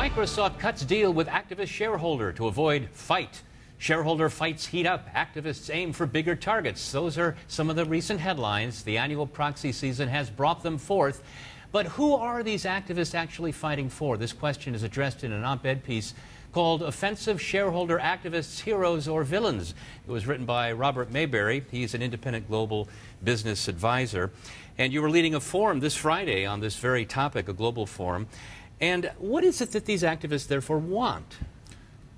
Microsoft cuts deal with activist shareholder to avoid fight. Shareholder fights heat up. Activists aim for bigger targets. Those are some of the recent headlines. The annual proxy season has brought them forth. But who are these activists actually fighting for? This question is addressed in an op-ed piece called Offensive Shareholder Activists, Heroes or Villains. It was written by Robert Mayberry. He's an independent global business advisor. And you were leading a forum this Friday on this very topic, a global forum. And what is it that these activists therefore want?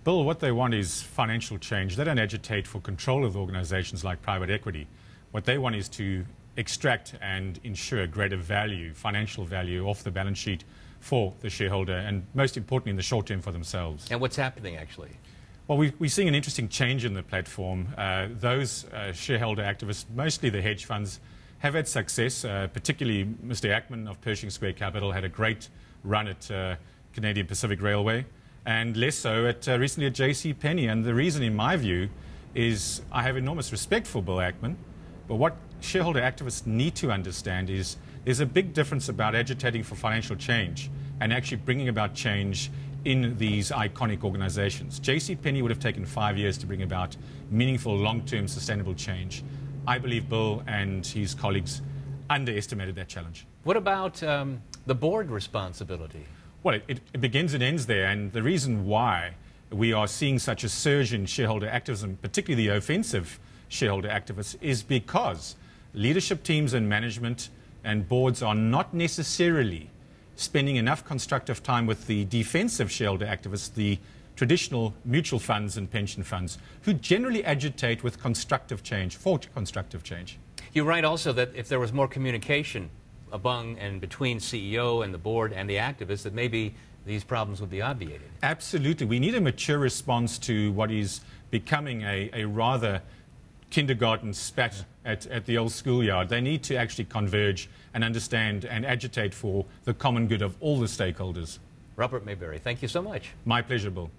Bill, what they want is financial change. They don't agitate for control of organizations like private equity. What they want is to extract and ensure greater value, financial value, off the balance sheet for the shareholder, and most importantly in the short term for themselves. And what's happening actually? Well, we're seeing an interesting change in the platform. Those shareholder activists, mostly the hedge funds, have had success, particularly Mr. Ackman of Pershing Square Capital had a great run at Canadian Pacific Railway, and less so at recently at J.C. Penney. And the reason, in my view, is I have enormous respect for Bill Ackman, but what shareholder activists need to understand is there's a big difference about agitating for financial change and actually bringing about change in these iconic organizations. J.C. Penney would have taken 5 years to bring about meaningful, long-term, sustainable change. I believe Bill and his colleagues underestimated that challenge. What about the board responsibility? Well, it begins and ends there, and the reason why we are seeing such a surge in shareholder activism, particularly the offensive shareholder activists, is because leadership teams and management and boards are not necessarily spending enough constructive time with the defensive shareholder activists, the traditional mutual funds and pension funds, who generally agitate with constructive change, for constructive change. You write also that if there was more communication among and between CEO and the board and the activists, that maybe these problems would be obviated. Absolutely. We need a mature response to what is becoming a rather kindergarten spat at the old schoolyard. They need to actually converge and understand and agitate for the common good of all the stakeholders. Robert Mayberry, thank you so much. My pleasure, Bill.